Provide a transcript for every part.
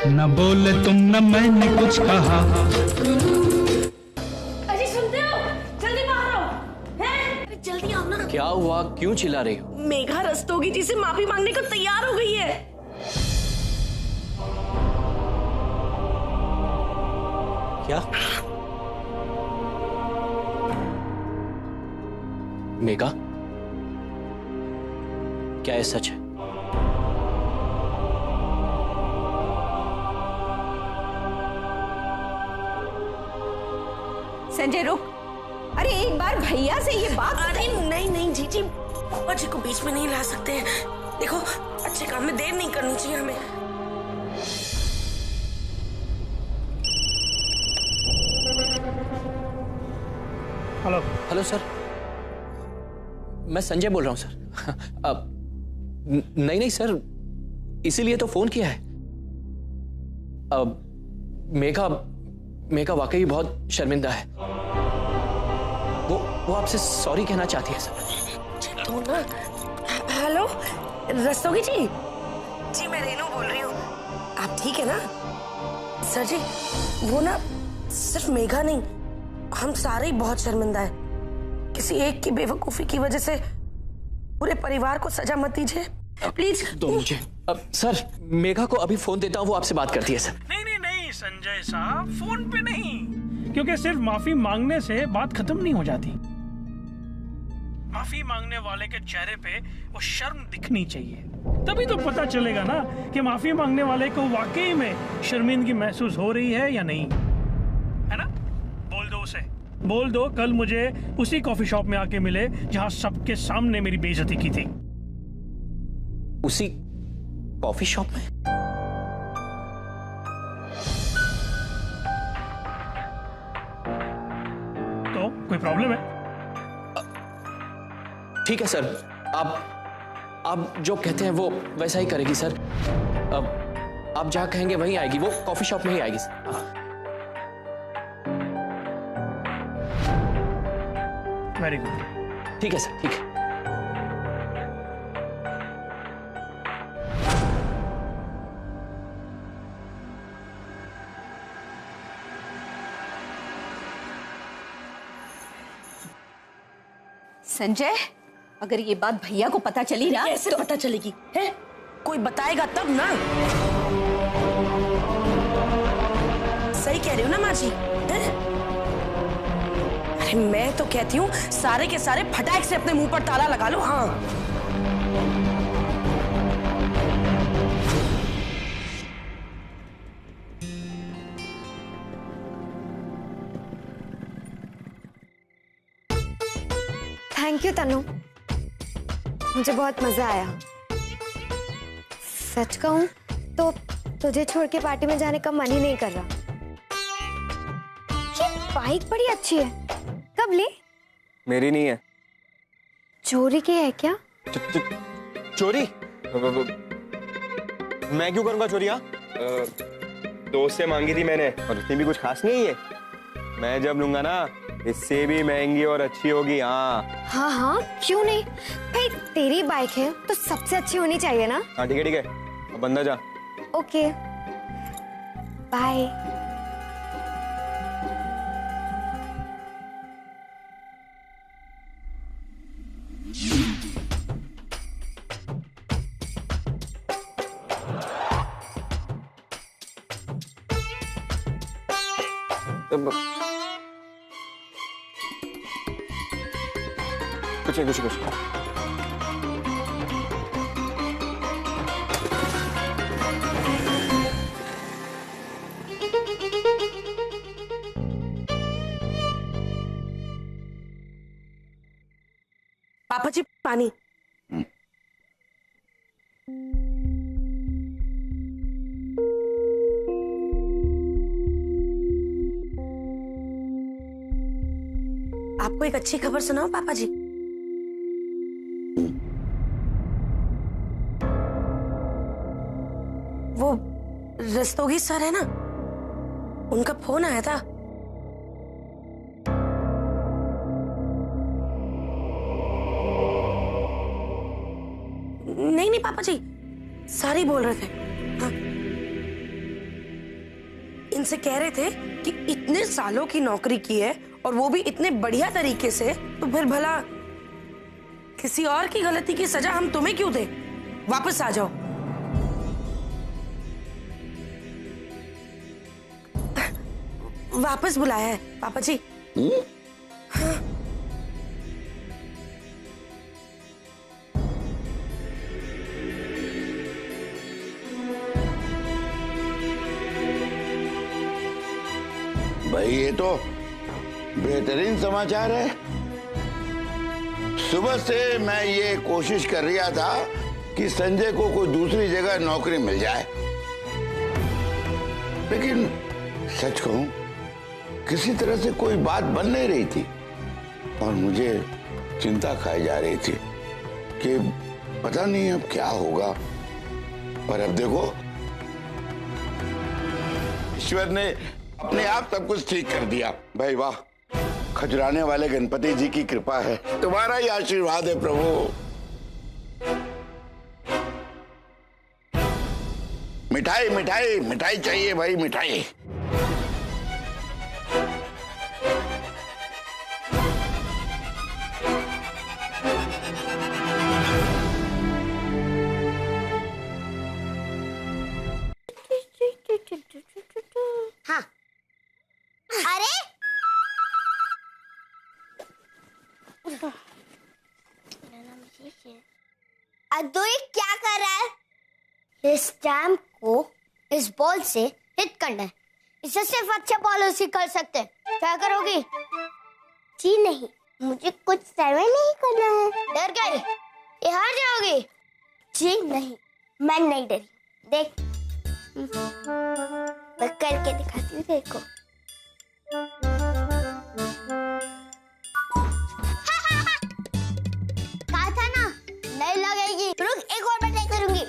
न बोले तुम न मैंने कुछ कहा। अजी सुनते हो? जल्दी बाहर आओ। हैं? अरे जल्दी आओ ना। क्या हुआ, क्यों चिल्ला रही हो? मेघा रस्तोगी जी से माफी मांगने को तैयार हो गई है। क्या? मेघा, क्या ये सच है? संजय रुक। अरे एक बार भैया से ये बात। अरे नहीं नहीं जीजी, पापा जी को बीच में नहीं ला सकते हैं। देखो अच्छे काम में देर नहीं करनी चाहिए हमें। हेलो। हेलो सर, मैं संजय बोल रहा हूं सर। नहीं नहीं सर, इसीलिए तो फोन किया है। मेघा मेघा वाकई बहुत शर्मिंदा है। वो आपसे सॉरी कहना चाहती है सर। तो ना, हेलो रस्तोगी जी। जी मैं रेनू बोल रही हूँ। आप ठीक है ना? सर जी वो ना सिर्फ मेघा नहीं, हम सारे ही बहुत शर्मिंदा है। किसी एक की बेवकूफी की वजह से पूरे परिवार को सजा मत दीजिए प्लीज। दो मुझे। सर मेघा को अभी फोन देता हूँ, वो आपसे बात करती है सर। नहीं नहीं नहीं संजय साहब, फोन पे नहीं, क्योंकि सिर्फ माफी मांगने से बात खत्म नहीं हो जाती। माफी मांगने वाले के चेहरे पे वो शर्म दिखनी चाहिए, तभी तो पता चलेगा ना कि माफी मांगने वाले को वाकई में शर्मिंदगी महसूस हो रही है या नहीं, है ना? बोल दो उसे, बोल दो कल मुझे उसी कॉफी शॉप में आके मिले जहां सबके सामने मेरी बेइज्जती की थी। उसी कॉफी शॉप में? तो कोई प्रॉब्लम है? ठीक है सर, आप जो कहते हैं वो वैसा ही करेगी सर। आप जहां कहेंगे वहीं आएगी, वो कॉफी शॉप में ही आएगी सर। Very good. ठीक है सर, ठीक है। संजय, अगर ये बात भैया को पता चली ना, कैसे पता चलेगी? है कोई बताएगा तब ना। सही कह रही हो ना माँ जी? अरे मैं तो कहती हूँ सारे के सारे फटाक से अपने मुंह पर ताला लगा लो। हाँ थैंक यू तनु, मुझे बहुत मजा आया। सच कहूं तो तुझे छोड़ के पार्टी में जाने का मन ही नहीं कर रहा। ये बाइक बड़ी अच्छी है, कब ली? मेरी नहीं है। चोरी की है क्या? चोरी? मैं क्यों करूंगा चोरी? दोस्त से मांगी थी मैंने, और उसने भी कुछ खास नहीं है ये। मैं जब लूंगा ना, इससे भी महंगी और अच्छी होगी। हाँ हाँ हाँ, क्यों नहीं भाई, तेरी बाइक है तो सबसे अच्छी होनी चाहिए ना। हाँ ठीक है ठीक है, अब बंदा जा। Okay bye. कुछ नहीं, कुछ। पापा जी पानी। आपको एक अच्छी खबर सुनाओ पापा जी। वो रस्तोगी सर है ना, उनका फोन आया था। नहीं नहीं पापा जी, सारी बोल रहे थे। हाँ। इनसे कह रहे थे कि इतने सालों की नौकरी की है और वो भी इतने बढ़िया तरीके से, तो फिर भला किसी और की गलती की सजा हम तुम्हें क्यों दें? वापस आ जाओ। वापस बुलाया है पापा जी। हाँ। भाई ये तो बेहतरीन समाचार है। सुबह से मैं ये कोशिश कर रहा था कि संजय को कोई दूसरी जगह नौकरी मिल जाए, लेकिन सच कहूं किसी तरह से कोई बात बन नहीं रही थी और मुझे चिंता खाई जा रही थी कि पता नहीं अब क्या होगा। पर अब देखो ईश्वर ने अपने आप सब कुछ ठीक कर दिया। भाई वाह, खजुराने वाले गणपति जी की कृपा है, तुम्हारा ही आशीर्वाद है प्रभु। मिठाई मिठाई मिठाई चाहिए भाई, मिठाई। हाँ। अरे अद्वैत क्या कर रहा है? इस स्टैम्प को इस बॉल से हिट करना है। इसे सिर्फ अच्छे बॉलर ही कर सकते हैं। क्या करोगी? जी नहीं, मुझे कुछ सर्वे नहीं करना है। डर गई? ये हार जाओगी। जी नहीं, मैं नहीं डरी। देख, मैं करके दिखाती हूँ, देखो। कहा था ना नहीं लगेगी। रुक, एक और बार ट्राई करूंगी।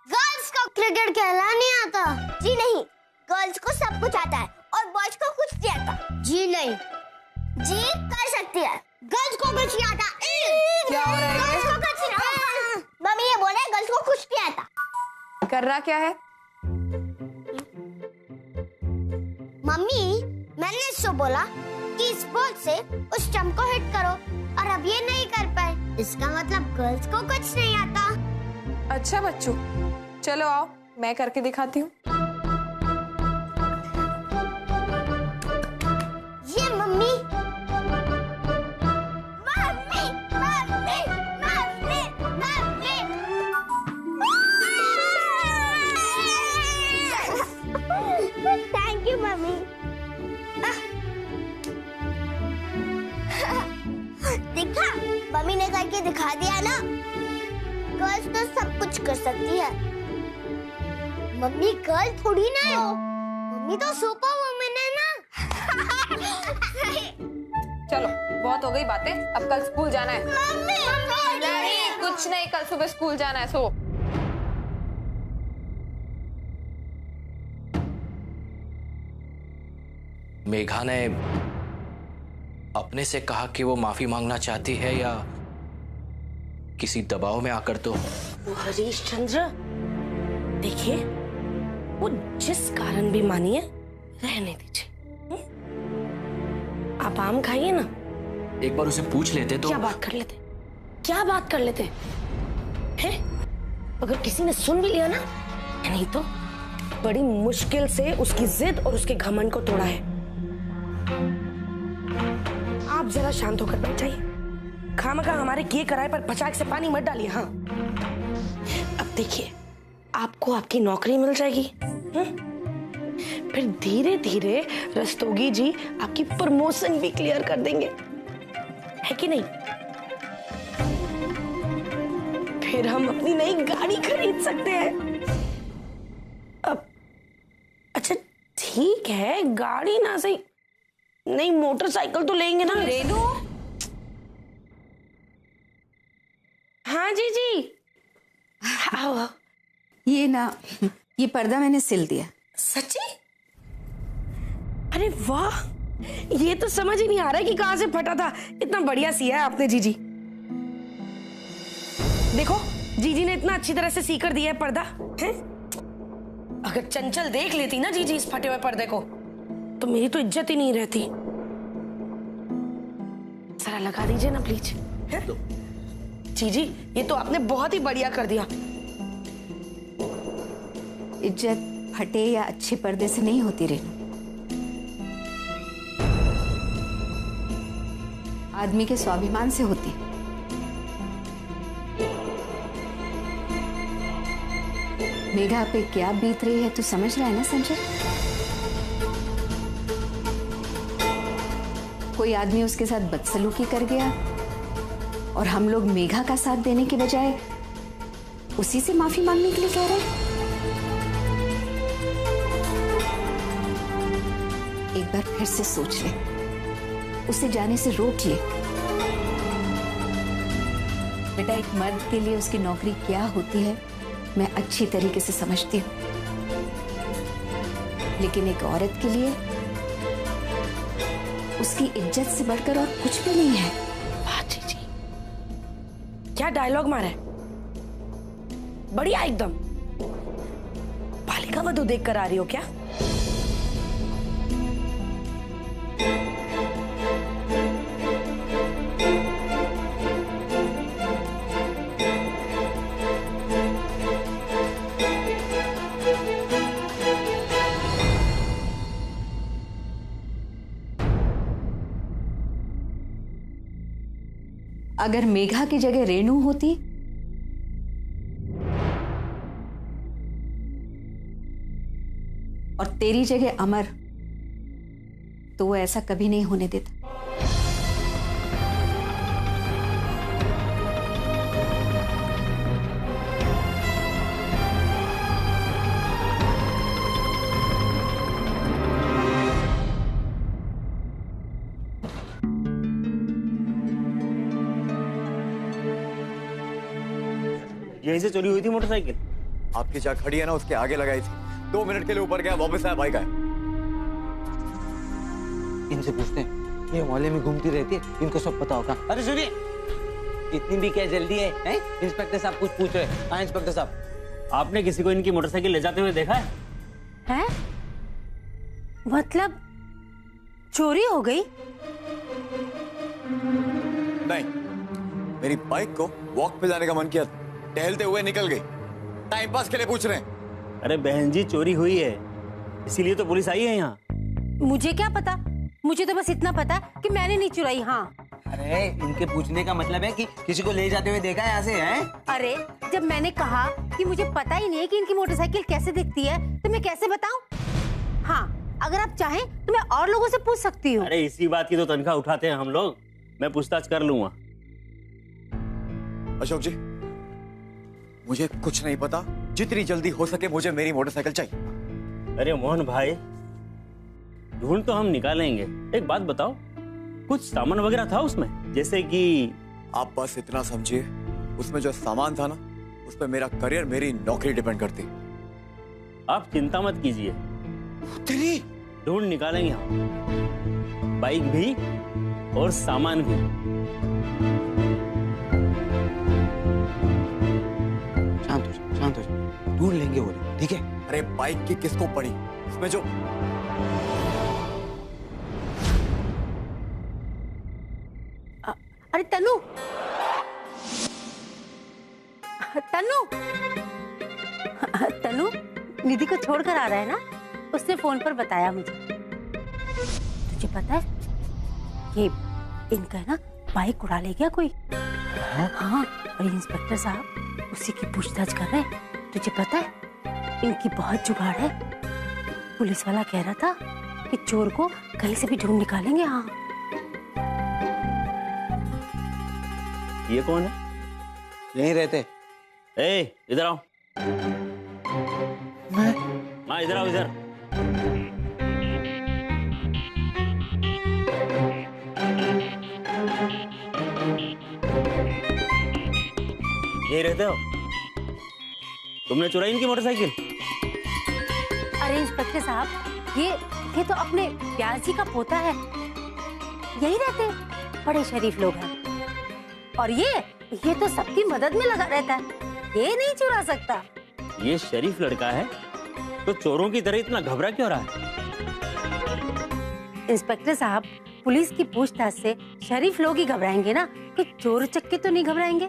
गर्ल्स को क्रिकेट खेलना नहीं आता। जी नहीं, गर्ल्स को सब कुछ आता है और बॉयज को कुछ नहीं आता। जी नहीं, जी कर सकती है। गर्ल्स को कुछ नहीं आता। क्या हो रहा है? गर्ल्स को कुछ नहीं आता। मम्मी ये बोले गर्ल्स को कुछ नहीं आता। कर रहा क्या है? मम्मी मैंने इससे बोला कि इस बॉल से उस स्टंप को हिट करो और अब ये नहीं कर पाए। इसका मतलब गर्ल्स को कुछ नहीं आता। अच्छा बच्चों, चलो आओ मैं करके दिखाती हूँ। ये mummy mummy mummy mummy mummy thank you mummy. देखा, मम्मी ने करके दिखा दिया ना। गर्ल्स तो सब कुछ कर सकती है। मम्मी गर्ल थोड़ी ना है, मम्मी तो सुपर वुमन है ना। चलो बहुत हो गई बातें, अब कल स्कूल जाना है। मम्मी नहीं कुछ नहीं, कल सुबह स्कूल जाना है। सो मेघा ने अपने से कहा कि वो माफी मांगना चाहती है या किसी दबाव में आकर? तो वो हरीश चंद्र, देखिए वो जिस कारण भी मानिए, रहने दीजिए। आप आम खाइए ना। एक बार उसे पूछ लेते तो। क्या बात कर लेते? क्या बात कर लेते हैं? अगर किसी ने सुन भी लिया ना, नहीं तो बड़ी मुश्किल से उसकी जिद और उसके घमंड को तोड़ा है। आप जरा शांत होकर बैठ जाइए। खामखा हमारे किए कराए पर पचाक से पानी मत डालिए। हाँ, अब देखिए आपको आपकी नौकरी मिल जाएगी। फिर धीरे धीरे रस्तोगी जी आपकी प्रमोशन भी क्लियर कर देंगे, है कि नहीं? फिर हम अपनी नई गाड़ी खरीद सकते हैं। अब अच्छा ठीक है, गाड़ी ना सही, नई मोटरसाइकिल तो लेंगे ना। रेनू, हाँ जी जी। आओ। ये ना, ये पर्दा मैंने सिल दिया। सच्ची? अरे वाह, ये तो समझ ही नहीं आ रहा है कि कहां से फटा था। इतना बढ़िया सिया है आपने जीजी। देखो जीजी ने इतना अच्छी तरह से सी कर दिया है पर्दा है। अगर चंचल देख लेती ना जीजी इस फटे हुए पर्दे को तो मेरी तो इज्जत ही नहीं रहती। जरा लगा दीजिए ना प्लीज। जीजी ये तो आपने बहुत ही बढ़िया कर दिया। इज्जत फटे या अच्छे पर्दे से नहीं होती रेनू, आदमी के स्वाभिमान से होती। मेघा पे क्या बीत रही है तू समझ रहा है ना संजय? कोई आदमी उसके साथ बदसलूकी कर गया और हम लोग मेघा का साथ देने के बजाय उसी से माफी मांगने के लिए कह रहे हैं। एक बार फिर से सोच ले, उसे जाने से रोक ले। बेटा एक मर्द के लिए उसकी नौकरी क्या होती है मैं अच्छी तरीके से समझती हूँ, लेकिन एक औरत के लिए उसकी इज्जत से बढ़कर और कुछ भी नहीं है। जी क्या डायलॉग मारा है, बढ़िया एकदम। बालिका वधू देख कर आ रही हो क्या? अगर मेघा की जगह रेणु होती और तेरी जगह अमर तो वो ऐसा कभी नहीं होने देता। यहीं से चोरी हुई थी मोटरसाइकिल? आपकी जहाँ खड़ी है ना उसके आगे लगाई थी। 2 मिनट के लिए ऊपर गया, वापस आया, बाइक आया। इनसे पूछते हैं, ये मोहल्ले में घूमती रहती है, इनको सब पता होगा। अरे सुनिए, इतनी भी क्या जल्दी है, हैं? इंस्पेक्टर साहब कुछ पूछ रहे हैं। हाँ इंस्पेक्टर साहब, आपने किसी को इनकी मोटरसाइकिल ले जाते हुए देखा है? हैं? मतलब चोरी हो गई? नहीं, मेरी बाइक को वॉक पे जाने का मन किया, टहलते हुए निकल गई। टाइम पास के लिए पूछ रहे हैं। अरे बहन जी चोरी हुई है, इसीलिए तो पुलिस आई है यहाँ। मुझे क्या पता, मुझे तो बस इतना पता कि मैंने नहीं चुराई। हाँ अरे इनके पूछने का मतलब है कि किसी को ले जाते हुए देखा है यहाँ से, हैं? अरे जब मैंने कहा कि मुझे पता ही नहीं है कि इनकी मोटरसाइकिल कैसे दिखती है तो मैं कैसे बताऊं? हाँ अगर आप चाहें तो मैं और लोगों से पूछ सकती हूँ। अरे इसी बात की तो तनख्वाह उठाते हैं हम लोग, मैं पूछताछ कर लूंगा। अशोक जी मुझे कुछ नहीं पता, जितनी जल्दी हो सके मुझे मेरी मोटरसाइकिल चाहिए। अरे मोहन भाई ढूंढ तो हम निकालेंगे, एक बात बताओ कुछ सामान वगैरह था उसमें? जैसे कि आप बस इतना समझिए, उसमें जो सामान था ना उस पर मेरा करियर, मेरी नौकरी डिपेंड करती। आप चिंता मत कीजिए, ढूंढ निकालेंगे हम, बाइक भी और सामान भी। शांत हो जा, ढूंढ लेंगे वो, ठीक है? अरे बाइक की किसको पड़ी, उसमें जो अरे तनु, तनु, तनु निधि को छोड़कर आ रहा है ना, उसने फोन पर बताया मुझे। तुझे पता है ये इनका है ना बाइक उड़ा ले गया कोई। हाँ और इंस्पेक्टर साहब उसी की पूछताछ कर रहे हैं। तुझे पता है इनकी बहुत जुगाड़ है। पुलिस वाला कह रहा था कि चोर को कहीं से भी ढूंढ निकालेंगे। हाँ ये कौन है? यहीं रहते। ए इधर आओ। हाँ इधर आओ, इधर। यहीं रहते हो? तुमने चुराई इनकी मोटरसाइकिल? अरे इंस्पेक्टर साहब ये तो अपने प्यार जी का पोता है, यही रहते हैं, बड़े शरीफ लोग हैं। और ये तो सबकी मदद में लगा रहता है, ये नहीं चुरा सकता। ये शरीफ लड़का है तो चोरों की तरह इतना घबरा क्यों रहा है? इंस्पेक्टर साहब, पुलिस की पूछताछ से शरीफ लोग ही घबराएंगे ना, कि चोर चक्के तो नहीं घबराएंगे।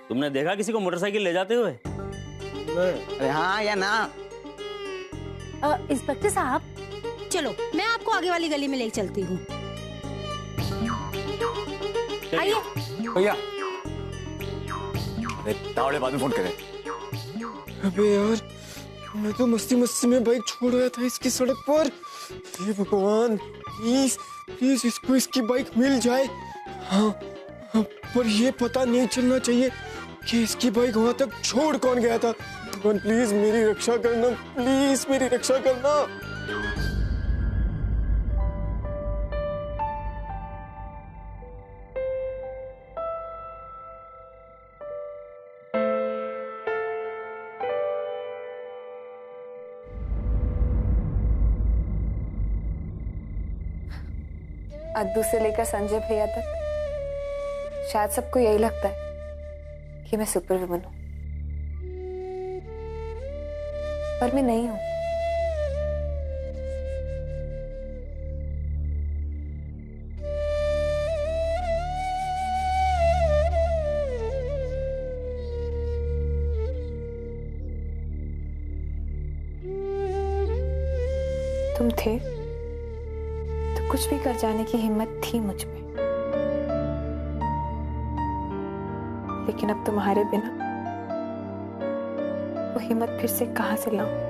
तुमने देखा किसी को मोटरसाइकिल ले जाते हुए? अरे हाँ या ना? इंस्पेक्टर साहब, चलो मैं आपको आगे वाली गली में ले चलती हूँ। आइए। भैया, तावड़े बाद में फोन करें। अबे यार, मैं तो मस्ती मस्ती में बाइक छोड़ आया था इसकी सड़क पर। हे भगवान, प्लीज प्लीज इसको इसकी बाइक मिल जाए। हाँ, पर ये पता नहीं चलना चाहिए कि इसकी बाइक वहां तक छोड़ कौन गया था। भगवान प्लीज मेरी रक्षा करना, प्लीज मेरी रक्षा करना। अद्दू से लेकर संजय भैया तक शायद सबको यही लगता है कि मैं सुपर वुमन हूं, पर मैं नहीं हूं। तुम थे तो कुछ भी कर जाने की हिम्मत थी मुझ में, लेकिन अब तुम्हारे बिना वो हिम्मत फिर से कहां से लाऊं?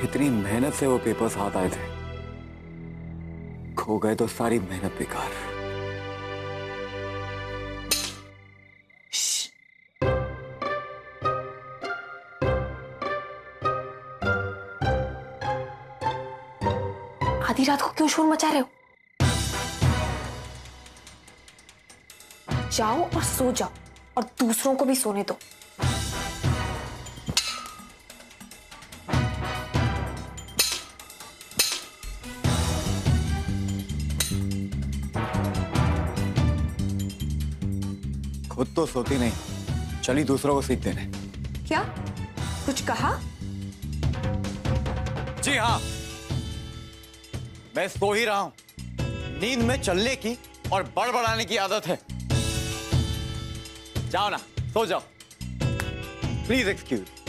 इतनी मेहनत से वो पेपर्स हाथ आए थे, खो गए तो सारी मेहनत बेकार। आधी रात को क्यों शोर मचा रहे हो? जाओ और सो जाओ और दूसरों को भी सोने दो। खुद तो सोती नहीं, चली दूसरों को सीख देने। क्या कुछ कहा? जी हाँ, मैं सो ही रहा हूं। नींद में चलने की और बड़बड़ाने की आदत है। जाओ ना, सो जाओ। Please excuse.